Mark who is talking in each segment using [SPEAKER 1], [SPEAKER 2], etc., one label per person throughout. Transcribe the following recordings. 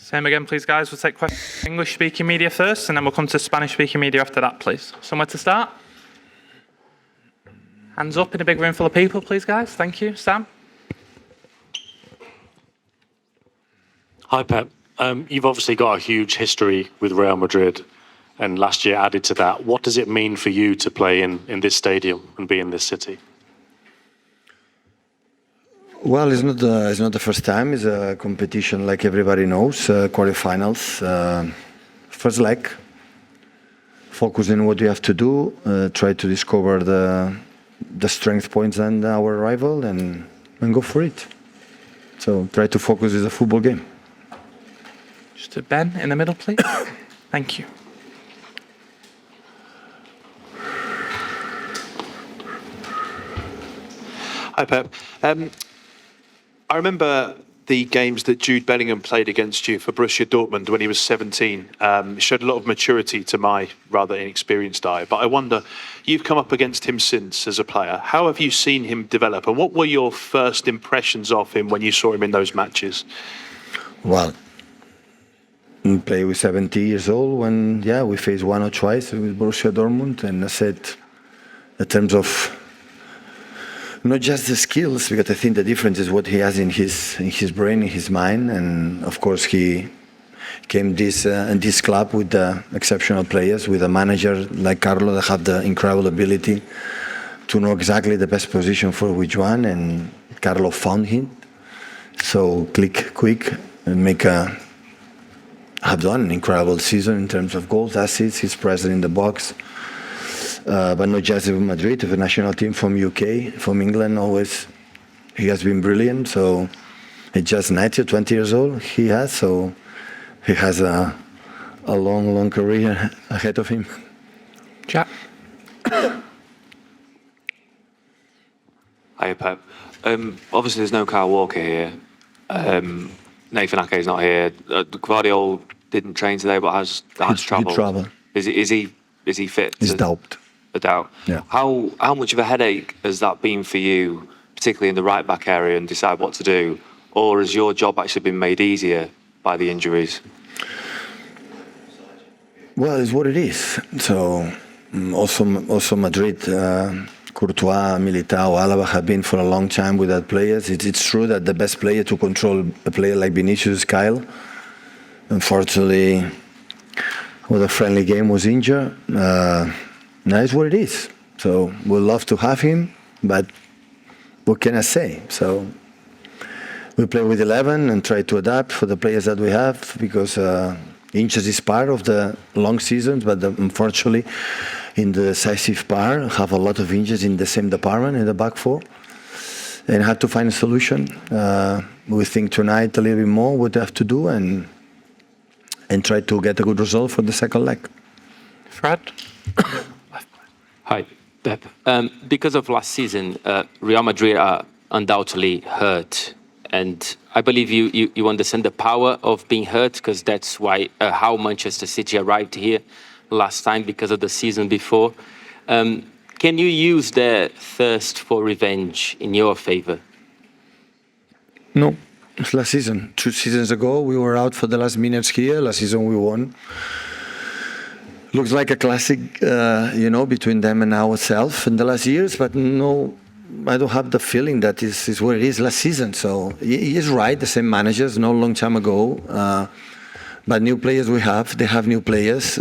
[SPEAKER 1] Same again, please, guys. We'll take questions from English-speaking media first, and then we'll come to Spanish-speaking media after that, please. Somewhere to start? Hands up in a big room full of people, please, guys. Thank you. Sam?
[SPEAKER 2] Hi, Pep. You've obviously got a huge history with Real Madrid, and last year added to that. What does it mean for you to play in this stadium and be in this city?
[SPEAKER 3] Well, it's not the first time. It's a competition, like everybody knows, quarterfinals. First leg, focus on what you have to do, try to discover the strength points and our rival, and go for it. So try to focus. It's a football game.
[SPEAKER 1] Just to Ben in the middle, please. Thank you.
[SPEAKER 4] Hi, Pep. I remember the games that Jude Bellingham played against you for Borussia Dortmund when he was 17. It showed a lot of maturity to my rather inexperienced eye. But I wonder, you've come up against him since as a player. How have you seen him develop? And what were your first impressions of him when you saw him in those matches?
[SPEAKER 3] Well, I played with 70 years old when, we faced one or twice with Borussia Dortmund. And I said, in terms of not just the skills, because I think the difference is what he has in his brain, in his mind, and of course he came in this club with exceptional players, with a manager like Carlo that have the incredible ability to know exactly the best position for which one, and Carlo found him. So click quick and have done an incredible season in terms of goals, assists. He's present in the box. But not just in Madrid, the national team from UK, from England, always he has been brilliant. So he's just 20 years old, he has. So he has a long career ahead of him.
[SPEAKER 1] Jack?
[SPEAKER 5] Hi, Pep. Obviously, there's no Kyle Walker here. Nathan Ake is not here. Gvardiol didn't train today, but has travelled. Is he fit?
[SPEAKER 3] He's doubt.
[SPEAKER 5] A doubt.
[SPEAKER 3] Yeah.
[SPEAKER 5] How much of a headache has that been for you, particularly in the right back area, and decide what to do, or has your job actually been made easier by the injuries?
[SPEAKER 3] Well, it's what it is. So also Madrid, Courtois, Militao, Alaba have been for a long time without players. It's true that the best player to control a player like Vinicius is Kyle. Unfortunately, with a friendly game was injured. Now it's what it is. So we'd love to have him, but what can I say? So we play with 11 and try to adapt for the players that we have, because injuries is part of the long seasons, but unfortunately in the decisive part have a lot of injuries in the same department, in the back four, and have to find a solution. We think tonight a little bit more what they have to do and try to get a good result for the second leg.
[SPEAKER 1] Fred?
[SPEAKER 6] Hi, Pep. Because of last season, Real Madrid are undoubtedly hurt. And I believe you understand the power of being hurt, because that's why how Manchester City arrived here last time, because of the season before. Can you use their thirst for revenge in your favor?
[SPEAKER 3] No, it's last season. 2 seasons ago, we were out for the last minutes here. Last season, we won. Looks like a classic, between them and ourselves in the last years, but no, I don't have the feeling that this is what it is last season. So he is right, the same managers, no long time ago, but new players they have new players,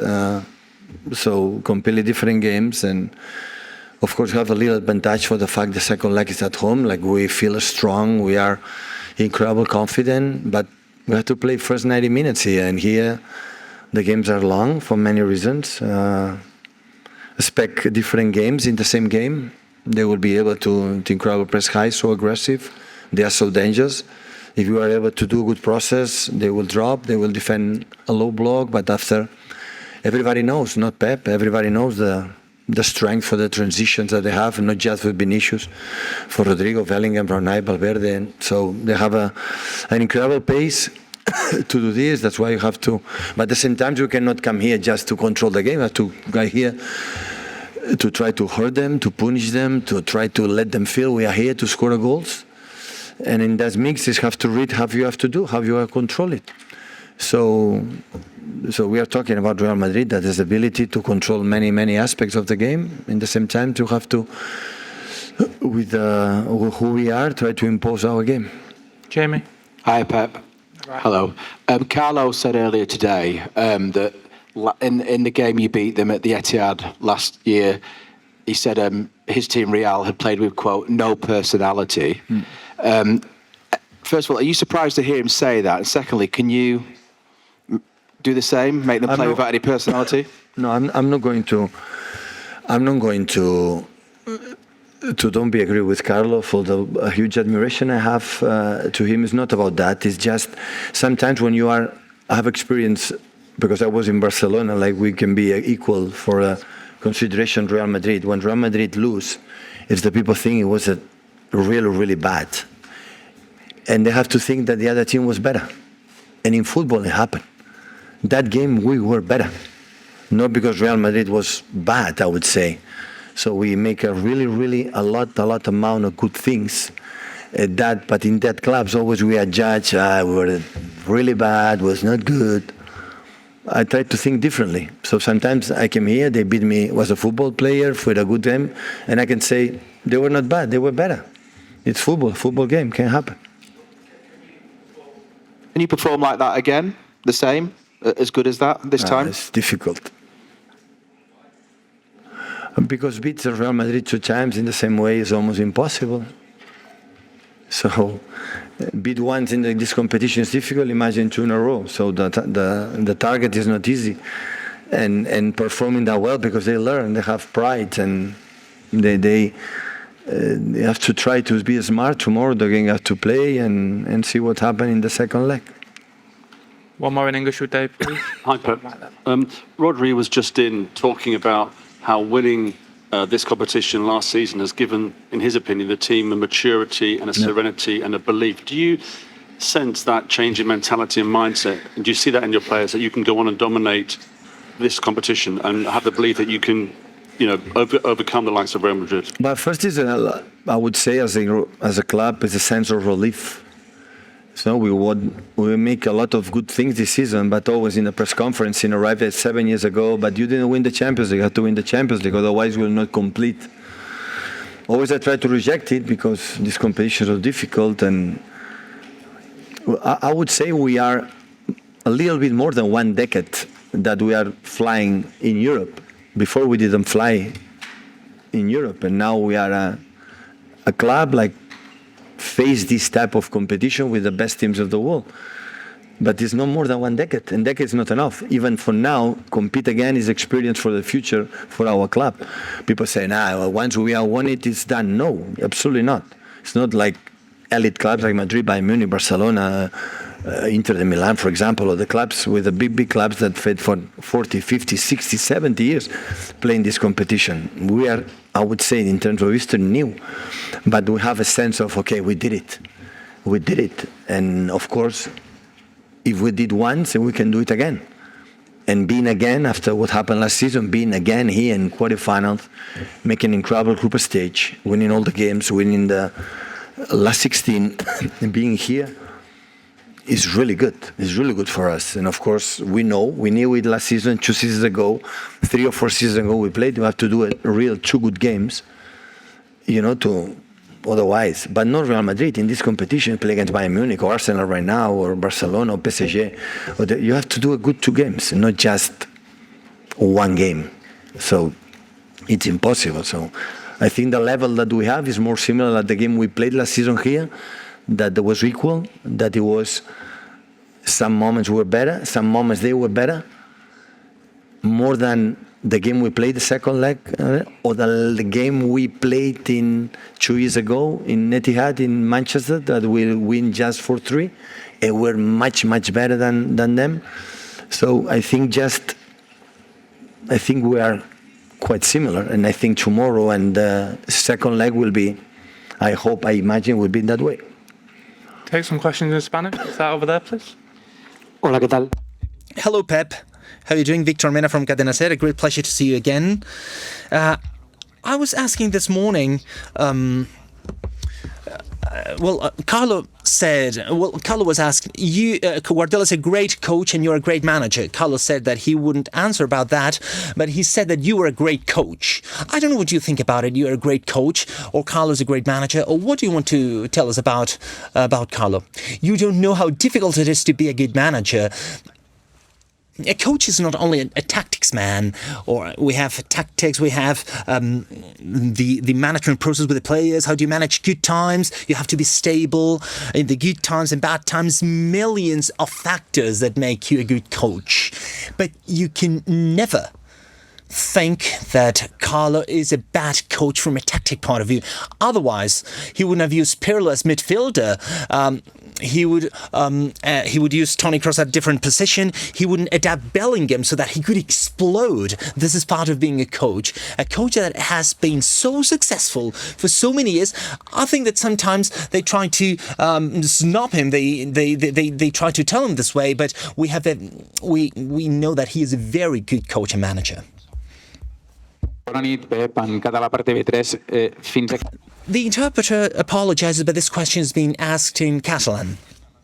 [SPEAKER 3] so completely different games, and of course we have a little advantage for the fact the second leg is at home, like we feel strong, we are incredibly confident, but we have to play first 90 minutes here, and here the games are long for many reasons. Expect different games in the same game. They will be able to incredible press high, so aggressive. They are so dangerous. If you are able to do a good process, they will drop, they will defend a low block, but after, everybody knows, not Pep, everybody knows the strength for the transitions that they have, not just with Vinicius, for Rodrigo, Bellingham, Ronaldo, Valverde. And so they have an incredible pace to do this. That's why you have to. But at the same time, you cannot come here just to control the game. You have to go here to try to hurt them, to punish them, to try to let them feel we are here to score the goals. And in that mix, you have to read how you have to do, how you have to control it. So we are talking about Real Madrid that has the ability to control many aspects of the game. In the same time, to have to, with who we are, try to impose our game.
[SPEAKER 1] Jamie.
[SPEAKER 7] Hi, Pep. Hello. Carlo said earlier today that in the game you beat them at the Etihad last year, he said his team Real had played with, quote, no personality. First of all, are you surprised to hear him say that? And secondly, can you do the same, make them play without any personality?
[SPEAKER 3] No, I'm not going to. I'm not going to don't be agree with Carlo for the huge admiration I have to him. It's not about that. It's just sometimes when you are. I have experience because I was in Barcelona. Like we can be equal for a consideration. Real Madrid. When Real Madrid lose, it's the people think it was a really bad. And they have to think that the other team was better. And in football, it happened. That game, we were better. Not because Real Madrid was bad, I would say. So we make a really a lot amount of good things. But in that clubs, always we are judged, we were really bad, was not good. I try to think differently. So sometimes I came here, they beat me, was a football player for a good game, and I can say they were not bad, they were better. It's football game, can happen.
[SPEAKER 7] Can you perform like that again? The same? As good as that this time?
[SPEAKER 3] It's difficult. Because beat Real Madrid 2 times in the same way is almost impossible. So beat once in this competition is difficult, imagine 2 in a row. So the target is not easy. And performing that well because they learn, they have pride, and they have to try to be smart. Tomorrow they're going to have to play and see what happens in the second leg.
[SPEAKER 1] One more in English with Dave, please.
[SPEAKER 8] Hi, Pep. Rodri was just in talking about how winning this competition last season has given, in his opinion, the team a maturity and a serenity and a belief. Do you sense that change in mentality and mindset? And do you see that in your players, that you can go on and dominate this competition and have the belief that you can, overcome the likes of Real Madrid?
[SPEAKER 3] But first is, I would say, as a club, it's a sense of relief. So we make a lot of good things this season, but always in the press conference, arrived at 7 years ago, but you didn't win the Champions League. You have to win the Champions League, otherwise we'll not complete. Always I try to reject it because these competitions are difficult, and I would say we are a little bit more than 1 decade that we are flying in Europe. Before we didn't fly in Europe, and now we are a club like face this type of competition with the best teams of the world. But it's no more than 1 decade, and decade is not enough. Even for now, compete again is experience for the future for our club. People say, once we have won it, it's done. No, absolutely not. It's not like elite clubs like Madrid, Bayern Munich, Barcelona, Inter de Milan, for example, or the clubs with the big clubs that fed for 40, 50, 60, 70 years playing this competition. We are, I would say, in terms of history, new. But we have a sense of, okay, we did it. We did it. And of course, if we did once, we can do it again. And being again, after what happened last season, being again here in quarterfinals, making incredible group stage, winning all the games, winning the last 16, and being here, is really good. It's really good for us. And of course, we knew it last season, 2 seasons ago, 3 or 4 seasons ago we played. We have to do a real 2 good games, to otherwise. But not Real Madrid. In this competition, play against Bayern Munich or Arsenal right now, or Barcelona or PSG. You have to do a good 2 games, not just 1 game. So it's impossible. So I think the level that we have is more similar to the game we played last season here, that it was equal, that it was some moments were better, some moments they were better, more than the game we played the second leg, or the game we played in 2 years ago in Etihad in Manchester, that we win just 4-3. And we're much better than them. So I think we are quite similar, and I think tomorrow and the second leg will be, I imagine will be that way.
[SPEAKER 1] Take some questions in Spanish. Is that over there, please?
[SPEAKER 9] Hola, ¿qué tal?
[SPEAKER 10] Hello, Pep. How are you doing? Victor Mena from Cadena Ser. A great pleasure to see you again. I was asking this morning, Carlo Carlo was asked, Guardiola's a great coach and you're a great manager. Carlo said that he wouldn't answer about that, but he said that you were a great coach. I don't know what you think about it. You're a great coach, or Carlo's a great manager, or what do you want to tell us about Carlo? You don't know how difficult it is to be a good manager. A coach is not only a tactics man, or we have tactics, we have the management process with the players. How do you manage good times? You have to be stable in the good times and bad times. Millions of factors that make you a good coach. But you can never think that Carlo is a bad coach from a tactic point of view. Otherwise, he wouldn't have used Pirlo as midfielder. He would use Toni Kroos at a different position. He wouldn't adapt Bellingham so that he could explode. This is part of being a coach that has been so successful for so many years. I think that sometimes they try to snub him. They try to tell him this way, but we know that he is a very good coach and manager.
[SPEAKER 11] Bona nit, Pep, en català per TV3.
[SPEAKER 10] The interpreter apologizes, but this question is being asked in Catalan.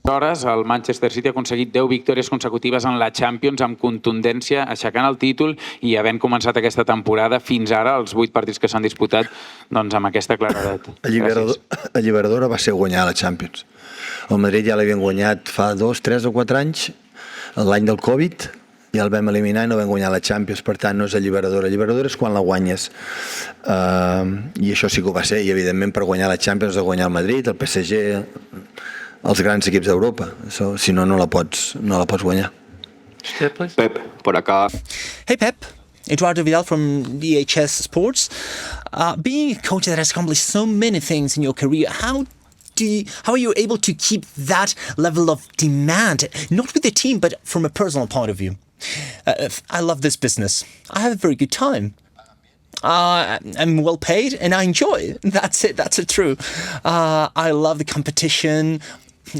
[SPEAKER 11] Hores, el Manchester City ha aconseguit 10 victòries consecutives en la Champions amb contundència, aixecant el títol i havent començat aquesta temporada fins ara, els 8 partits que s'han disputat, doncs amb aquesta claredat.
[SPEAKER 3] Alliberadora va ser guanyar la Champions. El Madrid ja l'havien guanyat fa 2, 3 o 4 anys, l'any del Covid, i el vam eliminar i no vam guanyar la Champions, per tant no és alliberadora. Alliberadora és quan la guanyes, i això sí que ho va ser, i evidentment per guanyar la Champions has de guanyar el Madrid, el PSG, els grans equips d'Europa. Si no, no la pots guanyar.
[SPEAKER 5] Pep, por acá.
[SPEAKER 10] Hey Pep, Eduardo Vidal from DHS Sports. Being a coach that has accomplished so many things in your career, how are you able to keep that level of demand, not with the team, but from a personal point of view? I love this business. I have a very good time. I'm well paid and I enjoy. That's it. That's true. I love the competition.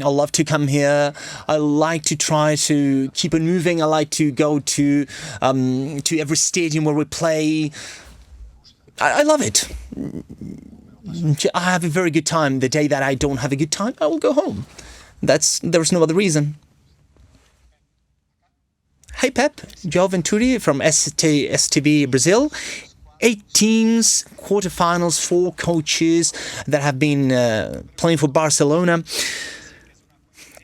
[SPEAKER 10] I love to come here. I like to try to keep it moving. I like to go to every stadium where we play. I love it. I have a very good time. The day that I don't have a good time, I will go home. There's no other reason. Hey Pep, João Venturi from STV Brazil. 8 teams, quarterfinals, 4 coaches that have been playing for Barcelona.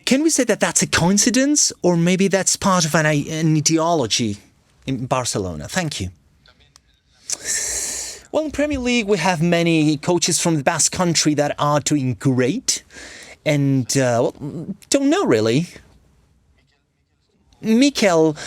[SPEAKER 10] Can we say that that's a coincidence, or maybe that's part of an ideology in Barcelona? Thank you. Well, in Premier League, we have many coaches from the Basque Country that are doing great, and don't know really. Mikel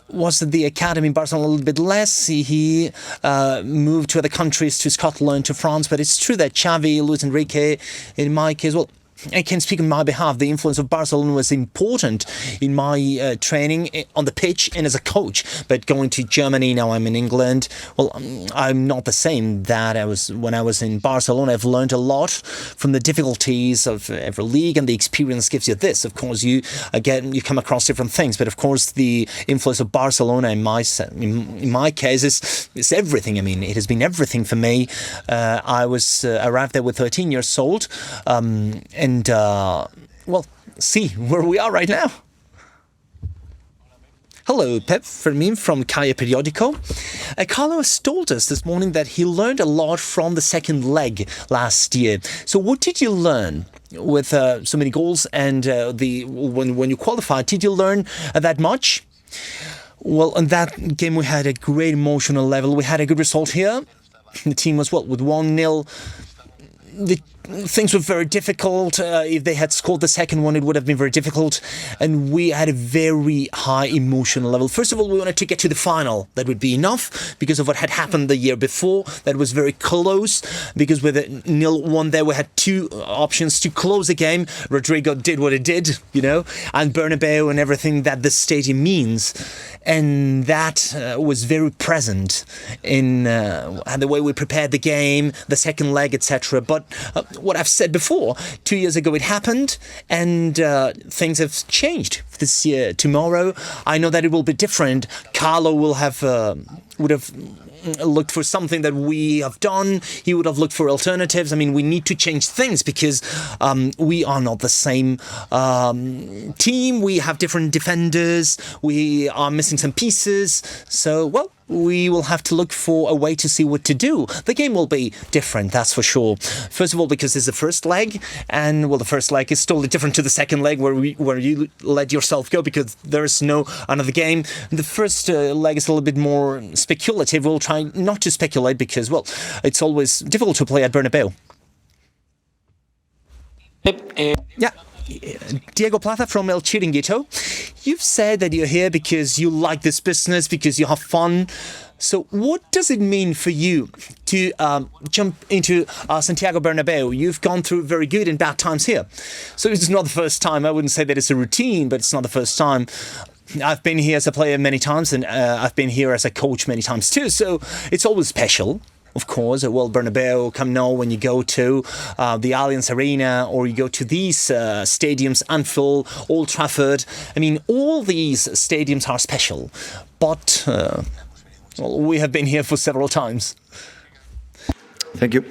[SPEAKER 10] was at the academy in Barcelona a little bit less. He moved to other countries, to Scotland, to France. But it's true that Xavi, Luis Enrique, in my case, well, I can speak on my behalf. The influence of Barcelona was important in my training on the pitch and as a coach. But going to Germany, now I'm in England, well, I'm not the same that I was when I was in Barcelona. I've learned a lot from the difficulties of every league, and the experience gives you this. Of course, you come across different things, but of course, the influence of Barcelona in my case is everything. I mean, it has been everything for me. I arrived there with 13 years old, and see where we are right now. Hello, Pep Fermin from Calle Periodico. Carlo has told us this morning that he learned a lot from the second leg last year. So what did you learn with so many goals and when you qualified? Did you learn that much? Well, in that game we had a great emotional level. We had a good result here. The team was with 1-0. Things were very difficult. If they had scored the second one, it would have been very difficult. And we had a very high emotional level. First of all, we wanted to get to the final. That would be enough because of what had happened the year before. That was very close because with a 0-1 there, we had 2 options to close the game. Rodrigo did what he did, and Bernabéu and everything that the stadium means. And that was very present in the way we prepared the game, the second leg, etc. But what I've said before, 2 years ago it happened, and things have changed this year. Tomorrow, I know that it will be different. Carlo will have would have looked for something that we have done. He would have looked for alternatives. I mean, we need to change things because we are not the same team. We have different defenders. We are missing some pieces. So, well, we will have to look for a way to see what to do. The game will be different, that's for sure. First of all, because it's the first leg, and well, the first leg is totally different to the second leg where you let yourself go because there is no another game. The first leg is a little bit more speculative. We'll try not to speculate because, well, it's always difficult to play at Bernabéu. Yeah. Diego Plata from El Chiringuito. You've said that you're here because you like this business, because you have fun. So what does it mean for you to jump into Santiago Bernabéu? You've gone through very good and bad times here. So it's not the first time. I wouldn't say that it's a routine, but it's not the first time. I've been here as a player many times, and I've been here as a coach many times too. So it's always special. Of course, well, Bernabéu, Camp Nou, when you go to the Allianz Arena or you go to these stadiums, Anfield, Old Trafford. I mean, all these stadiums are special. But well, we have been here for several times.
[SPEAKER 3] Thank you.